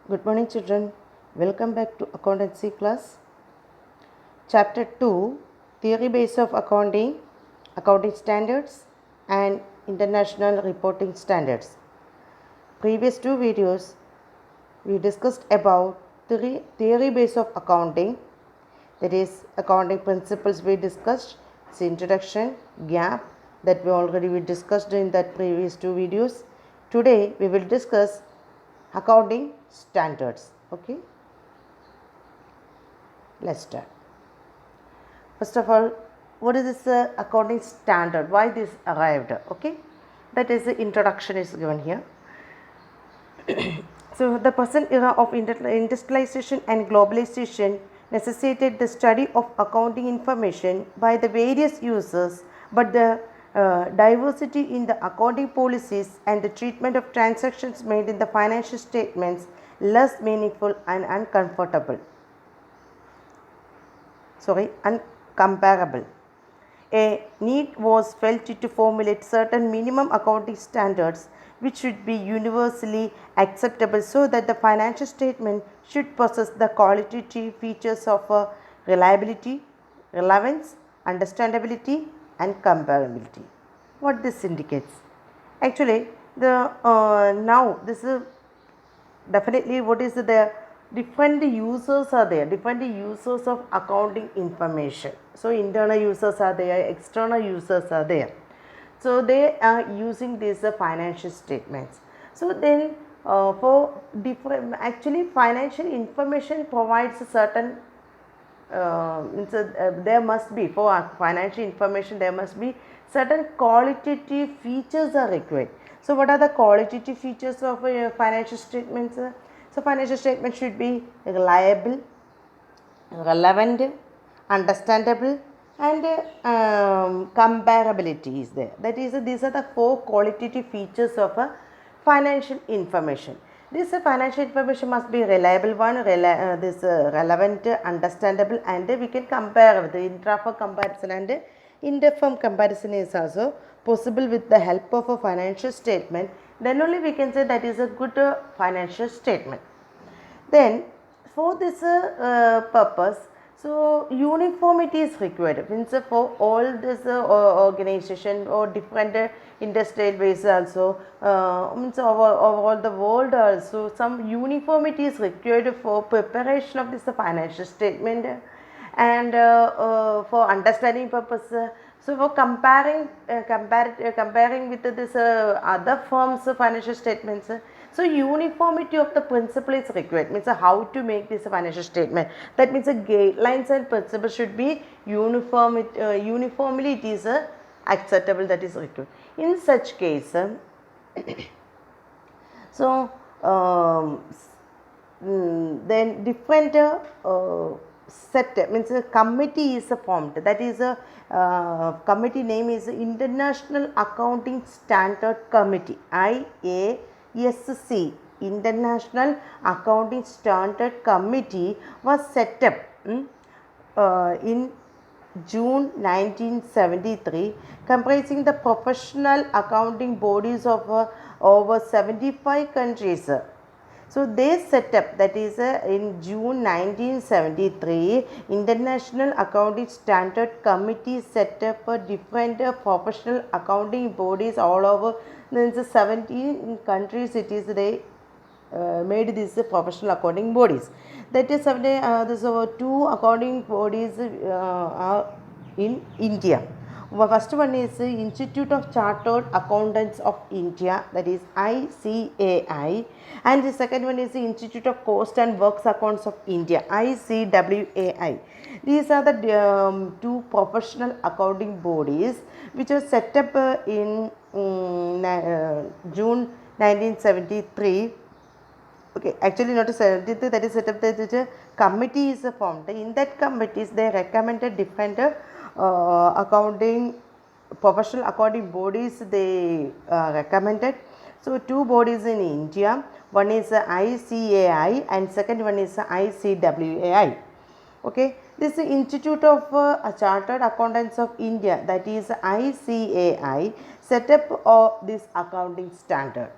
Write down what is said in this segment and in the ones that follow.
Good morning, children. Welcome back to accountancy class. Chapter 2, Theory Base of Accounting, Accounting Standards and International Reporting Standards. Previous two videos we discussed about theory base of accounting, that is accounting principles we discussed, its introduction, gap that we discussed in that previous two videos. Today we will discuss accounting standards. Okay, let's start. First of all, what is this accounting standard? Why this arrived? Okay, that is the introduction is given here. So the present era of industrialization and globalization necessitated the study of accounting information by the various users, but the diversity in the accounting policies and the treatment of transactions made in the financial statements less meaningful and uncomfortable. Uncomparable. A need was felt to formulate certain minimum accounting standards which should be universally acceptable so that the financial statement should possess the qualitative features of reliability, relevance, understandability and comparability. What this indicates? Actually, the now this is definitely what is the different users are there, different users of accounting information. So internal users are there, external users are there, so they are using these financial statements. So then for different, actually financial information provides a certain there must be, for financial information there must be certain qualitative features are required. So what are the qualitative features of financial statements? So financial statements should be reliable, relevant, understandable and comparability is there. That is, these are the four qualitative features of a financial information. This financial information must be reliable one, relevant, understandable and we can compare with the intra-firm comparison, and inter-firm comparison is also possible with the help of a financial statement. Then only we can say that is a good financial statement. Then for this purpose, so uniformity is required, means for all this organization or different industrial base also, means over the world also some uniformity is required for preparation of this financial statement and for understanding purpose. So for comparing with this other firms financial statements, so uniformity of the principle is required, means how to make this financial statement. That means the guidelines and principles should be uniform. Uniformly it is acceptable, that is required. In such case, so then different set, means a committee is formed. That is a committee name is International Accounting Standard Committee, IASC. International Accounting Standard Committee was set up in June 1973, comprising the professional accounting bodies of over 75 countries. So they set up, that is in June 1973, International Accounting Standard Committee set up different professional accounting bodies all over the 17 countries. It is they made these professional accounting bodies. That is there's two accounting bodies are in India. First one is Institute of Chartered Accountants of India, that is ICAI, and the second one is the Institute of Cost and Works Accounts of India, ICWAI. These are the two professional accounting bodies which were set up in June 1973. Okay, actually not a 73, that is set up, the committee is formed. In that committees they recommended different accounting, professional accounting bodies they recommended. So two bodies in India, one is ICAI and second one is ICWAI. Okay, this Institute of Chartered Accountants of India, that is ICAI, set up this accounting standard.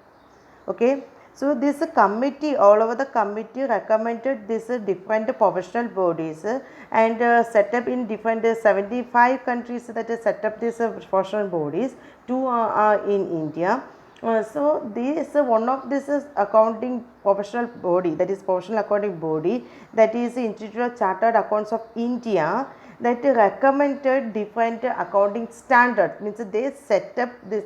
Okay, So this committee, all over the committee recommended this different professional bodies and set up in different 75 countries that set up these professional bodies. Two are in India. So this one of this is accounting professional body, that is professional accounting body, that is Institute of Chartered Accounts of India, that recommended different accounting standards. Means they set up this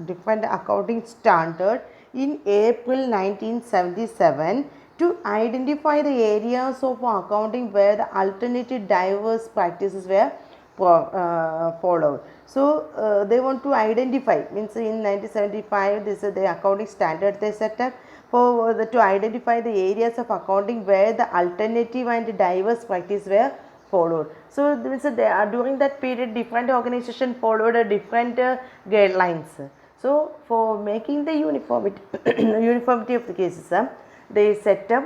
different accounting standard in April 1977 to identify the areas of accounting where the alternative diverse practices were followed. So they want to identify, means in 1975 this is the accounting standard they set up for to identify the areas of accounting where the alternative and diverse practice were followed. So during that period different organizations followed a different guidelines. So for making the uniformity uniformity of the cases, they set up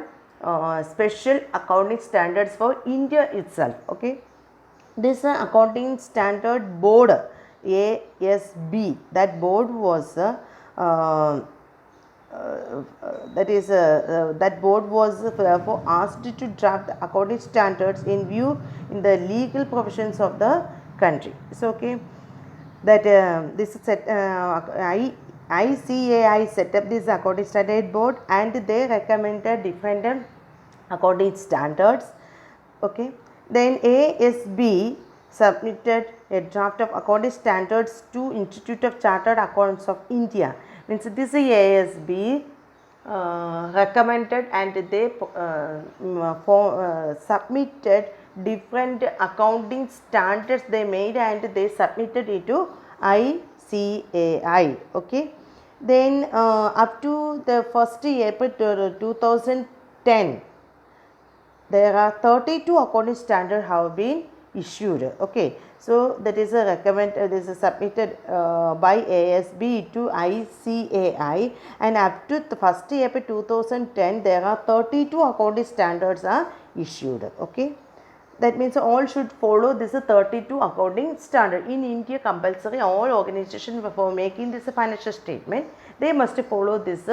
special accounting standards for India itself. Okay, this accounting standard board ASB, that board was that board was therefore asked to draft accounting standards in view in the legal professions of the country. So okay, that this set ICAI set up this accounting standard board and they recommended different accounting standards. Okay, then ASB submitted a draft of accounting standards to Institute of Chartered Accountants of India. Means this ASB recommended and they submitted different accounting standards they made and they submitted it to ICAI. Okay, then up to the 1st April 2010 there are 32 accounting standards have been issued. Okay, so that is a this is submitted by ASB to ICAI, and up to the 1st April 2010 there are 32 accounting standards are issued. Okay, that means all should follow this 32 accounting standard. In India compulsory all organizations for making this financial statement they must follow this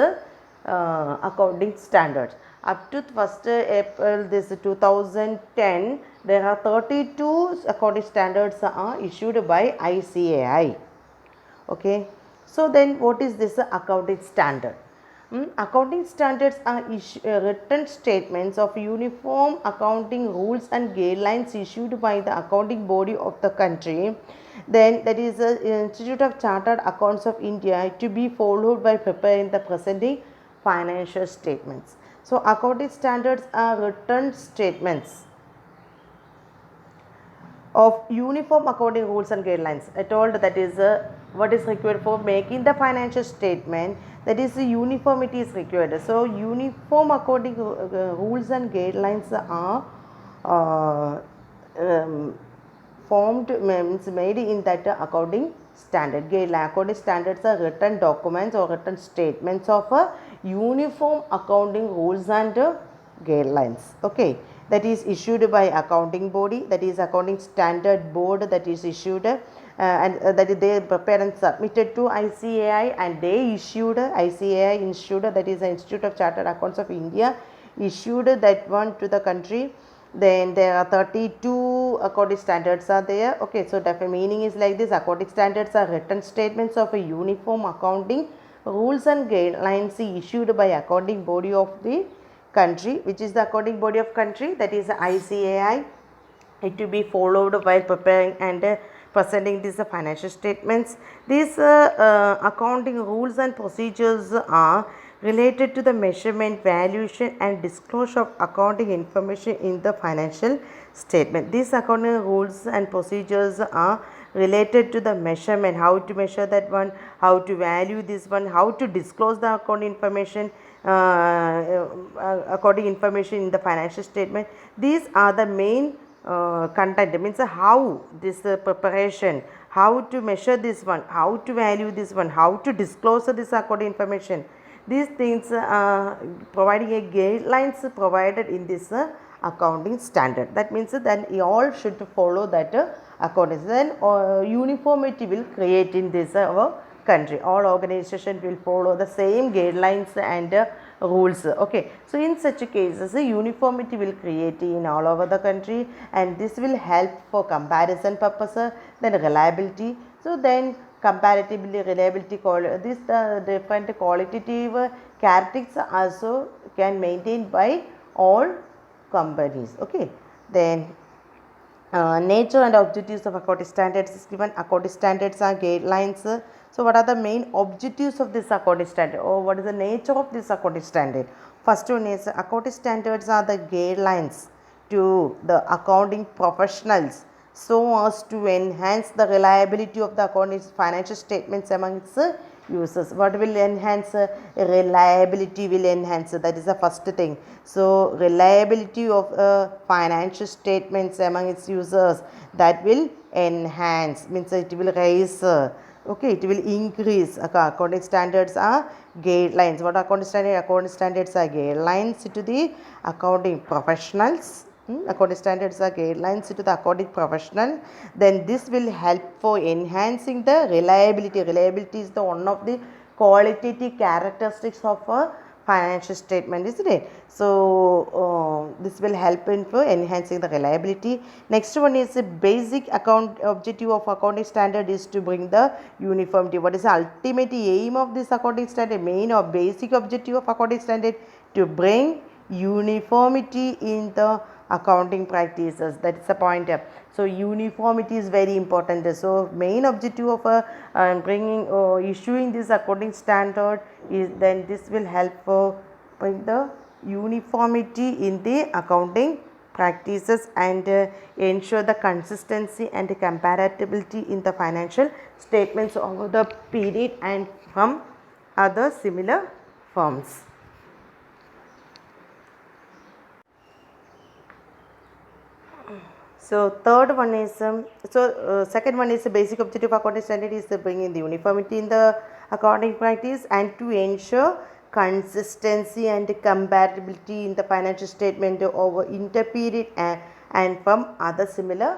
accounting standards. Up to 1st April this 2010 there are 32 accounting standards are issued by ICAI. Okay, so then what is this accounting standard? Accounting standards are written statements of uniform accounting rules and guidelines issued by the accounting body of the country, then that is the Institute of Chartered Accounts of India, to be followed by preparing the presenting financial statements. So accounting standards are written statements of uniform accounting rules and guidelines. I told that is what is required for making the financial statement, that is uniformity is required. So uniform accounting rules and guidelines are formed, means made in that accounting standard. Accounting standards are written documents or written statements of uniform accounting rules and guidelines. Okay, that is issued by accounting body, that is accounting standard board, that is issued and that they prepared and submitted to ICAI, and they issued ICAI issued, that is the Institute of Chartered Accounts of India issued that one to the country. Then there are 32 accounting standards are there. Okay, so the meaning is like this: accounting standards are written statements of a uniform accounting rules and guidelines issued by accounting body of the country. Which is the accounting body of country? That is the ICAI. It to be followed while preparing and presenting these financial statements. These accounting rules and procedures are related to the measurement, valuation and disclosure of accounting information in the financial statement. These accounting rules and procedures are related to the measurement, how to measure that one, how to value this one, how to disclose the accounting information, accounting information in the financial statement. These are the main content, means how this preparation, how to measure this one, how to value this one, how to disclose this accounting information. These things providing a guidelines provided in this accounting standard. That means that you all should follow that accounting. Then uniformity will create in this our country. All organizations will follow the same guidelines and rules. Okay, so in such cases, uniformity will create in all over the country, and this will help for comparison purposes. Then reliability. So then comparatively reliability, this different qualitative characteristics also can maintain by all companies. Okay, then nature and objectives of accounting standards is given. Accounting standards are guidelines. So what are the main objectives of this accounting standard, or what is the nature of this accounting standard? First one is accounting standards are the guidelines to the accounting professionals so as to enhance the reliability of the accounting financial statements among its users. What will enhance? Reliability will enhance. That is the first thing. So reliability of financial statements among its users, that will enhance, means it will raise. Okay, it will increase. Okay, accounting standards are guidelines. What are accounting standards? Accounting standards are guidelines to the accounting professionals. Accounting standards are guidelines to the accounting professional. Then this will help for enhancing the reliability. Reliability is the one of the qualitative characteristics of a financial statement, isn't it? So this will help in for enhancing the reliability. Next one is the basic account objective of accounting standard is to bring the uniformity. What is the ultimate aim of this accounting standard? Main or basic objective of accounting standard to bring uniformity in the accounting practices. That is the point. So uniformity is very important. So main objective of bringing or issuing this accounting standard is, then this will help for bring the uniformity in the accounting practices and ensure the consistency and compatibility in the financial statements over the period and from other similar firms. So third one is second one is the basic objective of accounting standard is bringing the uniformity in the accounting practice and to ensure consistency and compatibility in the financial statement over interperiod and from other similar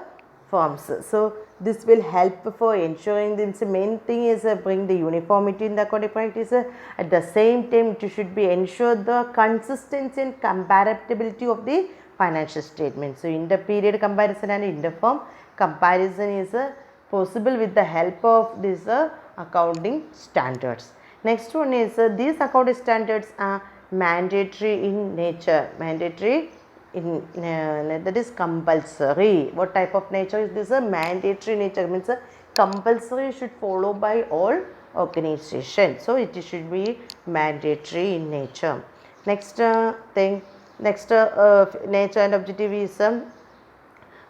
firms. So this will help for ensuring this. Main thing is bring the uniformity in the accounting practice. At the same time, it should be ensure the consistency and compatibility of the financial statement. So inter-period comparison and inter-firm comparison is possible with the help of these accounting standards. Next one is these accounting standards are mandatory in nature. Mandatory in that is compulsory. What type of nature is this? A mandatory nature means compulsory should follow by all organizations. So it should be mandatory in nature. Next thing. Next nature and objective is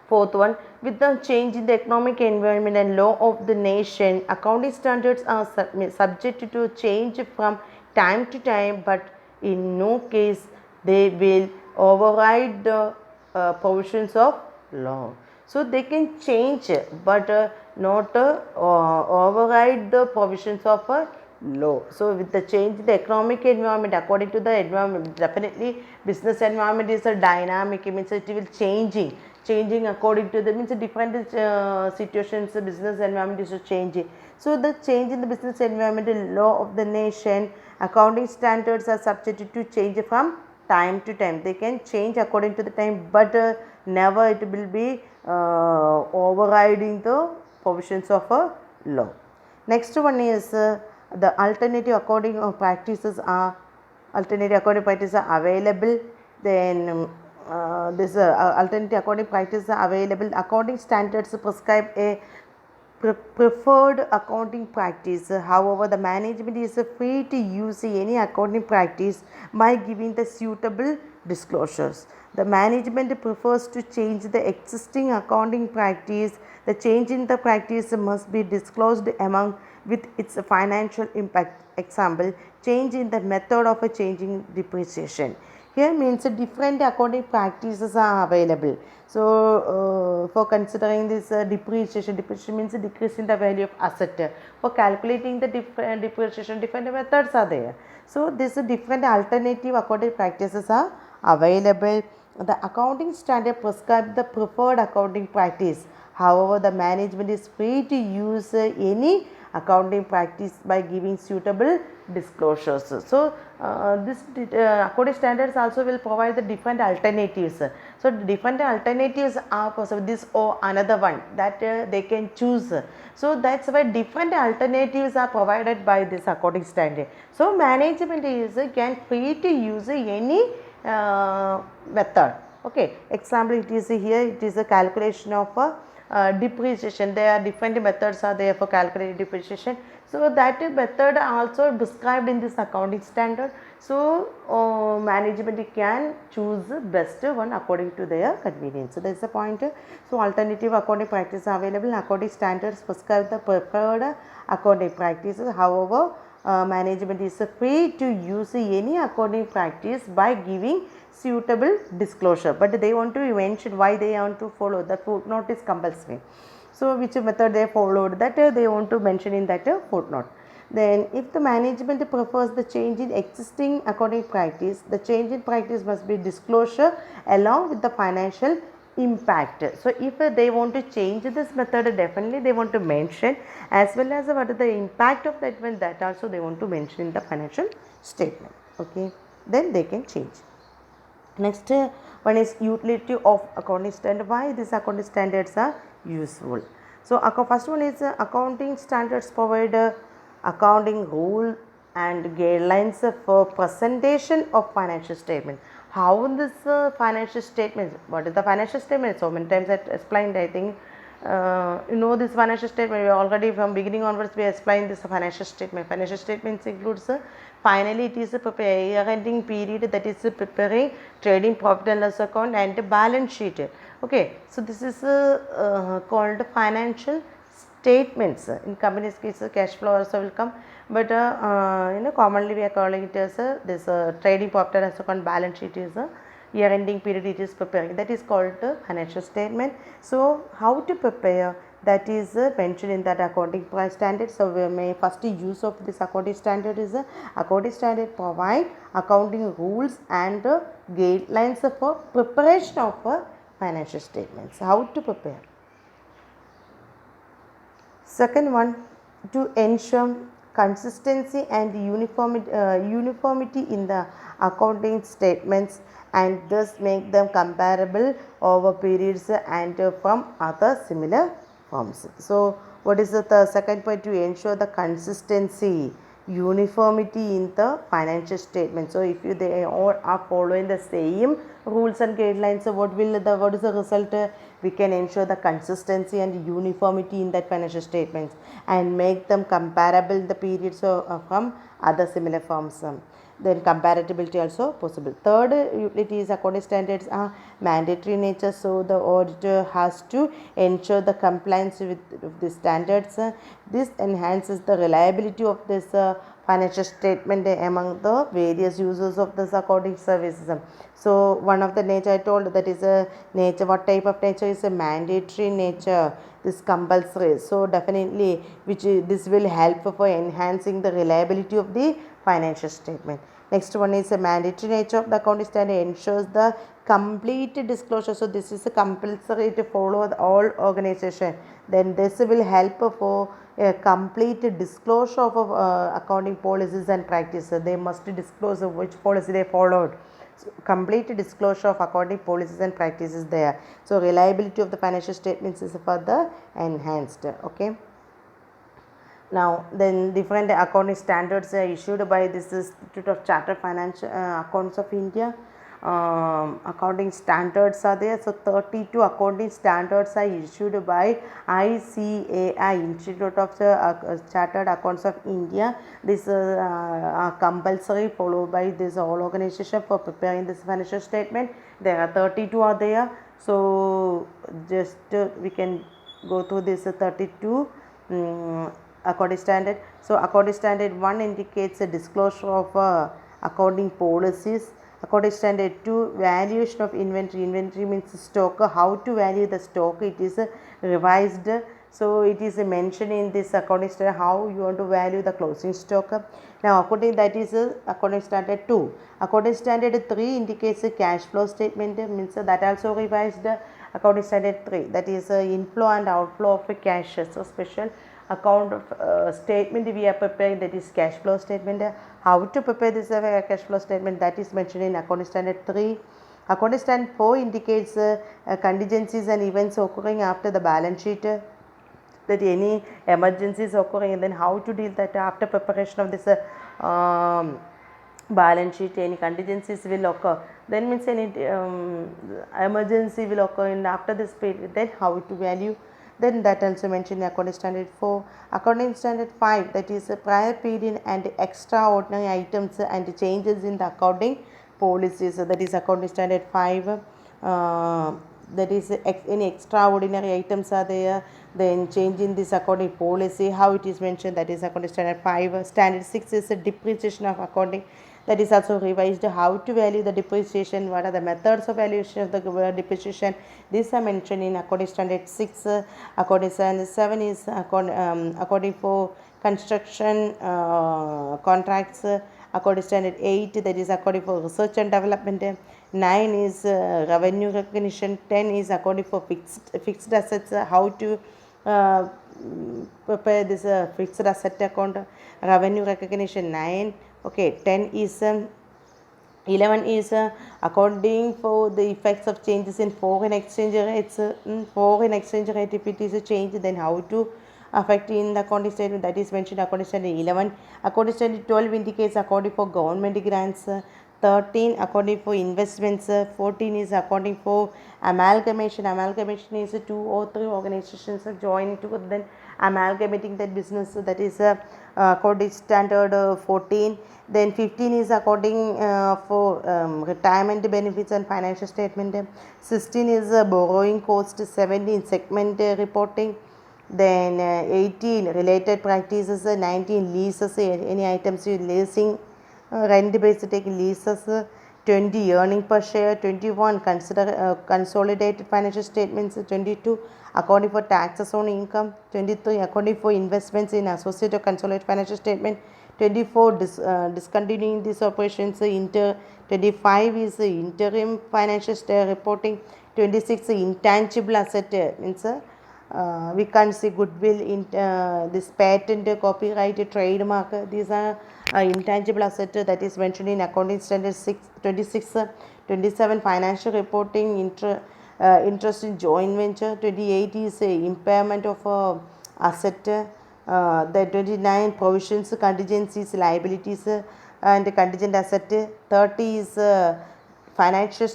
fourth one. With the change in the economic environment and law of the nation, accounting standards are subject to change from time to time, but in no case they will override the provisions of law. So they can change but not override the provisions of a law. So with the change in the economic environment, according to the environment, definitely business environment is a dynamic, it means it will changing according to the means different situations. Business environment is changing. So the change in the business environment and law of the nation, accounting standards are subject to change from time to time. They can change according to the time, but never it will be overriding the provisions of a law. Next one is the alternative accounting practices are available. Then this alternative accounting practices are available. Accounting standards prescribe a preferred accounting practice. However, the management is free to use any accounting practice by giving the suitable disclosures. The management prefers to change the existing accounting practice. The change in the practice must be disclosed among with its financial impact. Example, change in the method of a changing depreciation. Here means different accounting practices are available. So for considering this depreciation means decrease in the value of asset. For calculating the depreciation, different methods are there. So these different alternative accounting practices are available. The accounting standard prescribes the preferred accounting practice. However, the management is free to use any accounting practice by giving suitable disclosures. So this accounting standards also will provide the different alternatives. So different alternatives are possible, this or another one that they can choose. So that's why different alternatives are provided by this accounting standard. So management is can free to use any method. Okay, example, it is here, it is a calculation of depreciation. There are different methods are there for calculating depreciation. So that method also described in this accounting standard. So management can choose best one according to their convenience. So that is the point. So alternative accounting practices are available. Accounting standards prescribe the preferred accounting practices. However, management is free to use any accounting practice by giving suitable disclosure, but they want to mention why they want to follow. The footnote is compulsory. So which method they followed, that they want to mention in that footnote. Then if the management prefers the change in existing accounting practice, the change in practice must be disclosure along with the financial impact. So if they want to change this method, definitely they want to mention, as well as what is the impact of that one, that also they want to mention in the financial statement. Okay, then they can change. Next one is utility of accounting standard. Why these accounting standards are useful? So first one is accounting standards provide accounting rule and guidelines for presentation of financial statement. How this financial statement, what is the financial statement? So many times I explained, I think you know this financial statement. We already from beginning onwards we explained this financial statement. Financial statements includes finally it is a year-ending period, that is preparing trading profit and loss account and balance sheet. Okay, so this is called financial statements. In company's case cash flow also will come, but commonly we are calling it as this trading profit and loss account, balance sheet is year ending period it is preparing, that is called financial statement. So how to prepare, that is mentioned in that accounting standard. So we may first use of this accounting standard is accounting standard provide accounting rules and guidelines for preparation of financial statements. How to prepare? Second one, to ensure consistency and uniformity in the accounting statements and thus make them comparable over periods and from other similar firms. So what is the second point? To ensure the consistency, uniformity in the financial statement. So if they all are following the same rules and guidelines, so what is the result? We can ensure the consistency and uniformity in that financial statements and make them comparable in the periods from other similar firms. Then comparability also possible. Third utility is accounting standards are mandatory nature, so the auditor has to ensure the compliance with the standards. This enhances the reliability of this financial statement among the various users of this accounting services. So one of the nature I told, that is a nature. What type of nature is a mandatory nature? This compulsory. So definitely which this will help for enhancing the reliability of the financial statement. Next one is a mandatory nature of the accounting standard ensures the complete disclosure. So this is a compulsory to follow all organization. Then this will help for a complete disclosure of accounting policies and practices. They must disclose which policy they followed. So complete disclosure of accounting policies and practices there. So reliability of the financial statements is further enhanced. Okay. Now then different accounting standards are issued by this Institute of Chartered Financial Accounts of India. Accounting standards are there. So 32 accounting standards are issued by ICAI, Institute of Chartered Accounts of India. This are compulsory followed by this all organization for preparing this financial statement. There are 32 are there. So just we can go through this 32 accounting standard. So accounting standard 1 indicates a disclosure of accounting policies. Accounting standard 2, valuation of inventory. Inventory means stock. How to value the stock? It is revised. So it is mentioned in this accounting standard how you want to value the closing stock. Now according that is accounting standard 2. Accounting standard 3 indicates a cash flow statement, means that also revised. Accounting standard 3, that is inflow and outflow of cash. So special account of statement we are preparing, that is cash flow statement. How to prepare this cash flow statement, that is mentioned in accounting standard 3. Accounting standard 4 indicates contingencies and events occurring after the balance sheet, that any emergencies occurring, and then how to deal that after preparation of this balance sheet. Any contingencies will occur, then means any emergency will occur in after this period, then how to value, then that also mentioned in accounting standard 4. Accounting standard 5, that is prior period and extraordinary items and changes in the accounting policies, so that is accounting standard 5. That is any extraordinary items are there, then change in this accounting policy, how it is mentioned, that is accounting standard 5. Standard 6 is a depreciation of accounting, that is also revised, how to value the depreciation, what are the methods of valuation of the depreciation, these are mentioned in accounting standard 6. Accounting standard 7 is accounting for construction contracts. Accounting standard 8, that is accounting for research and development. 9 is revenue recognition. 10 is accounting for fixed assets, how to prepare this fixed asset account, revenue recognition 9. Okay, 10 is 11 is accounting for the effects of changes in foreign exchange rates. Foreign exchange rate, if it is a change, then how to affect in the accounting statement, that is mentioned accounting standard 11. Accounting standard 12 indicates accounting for government grants. 13 accounting for investments. 14 is accounting for amalgamation. Amalgamation is 2 or 3 organizations joining together, then amalgamating that business, that is accounting standard 14. Then 15 is accounting for retirement benefits and financial statement. 16 is borrowing cost. 17 segment reporting. Then 18 related practices. 19 leases, any items you leasing, rent based taking leases. 20 earning per share. 21 consider consolidated financial statements. 22 accounting for taxes on income. 23 accounting for investments in associate or consolidated financial statement. 24 discontinuing these operations. 25 is interim financial reporting. 26 intangible asset, means we can't see goodwill in this patent, copyright, trademark, these are intangible asset, that is mentioned in accounting standard 26. 27 financial reporting, interest in joint venture. 28 is impairment of asset. The 29 provisions, contingencies, liabilities and contingent asset. 30 is financial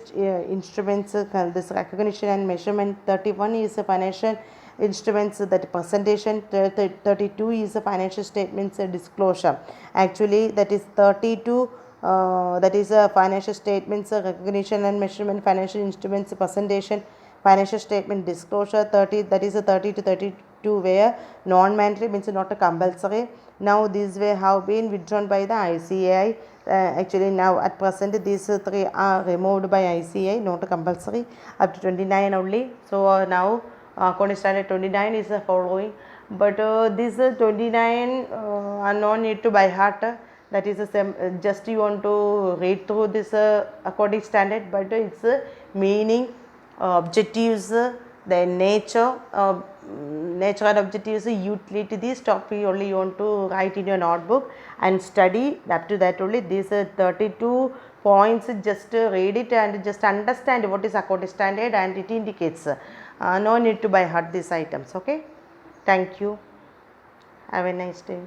instruments, this recognition and measurement. 31 is financial instruments, that presentation. 32 is financial statements disclosure. Actually, that is 32, that is financial statements recognition and measurement, financial instruments presentation, financial statement disclosure. 30, that is a 30 to 32, where non-mandatory means not a compulsory. Now these way have been withdrawn by the ICAI. Actually now at present these 3 are removed by ICAI, not compulsory, up to 29 only. So now accounting standard 29 is following, but these 29 are no need to by heart. That is the same, just you want to read through this accounting standard, but its meaning, objectives, then nature and objectives, utility, these topic only you want to write in your notebook and study. Up to that only, these 32 points, just read it and just understand what is accounting standard, and it indicates. No need to by heart these items. Okay, thank you, have a nice day.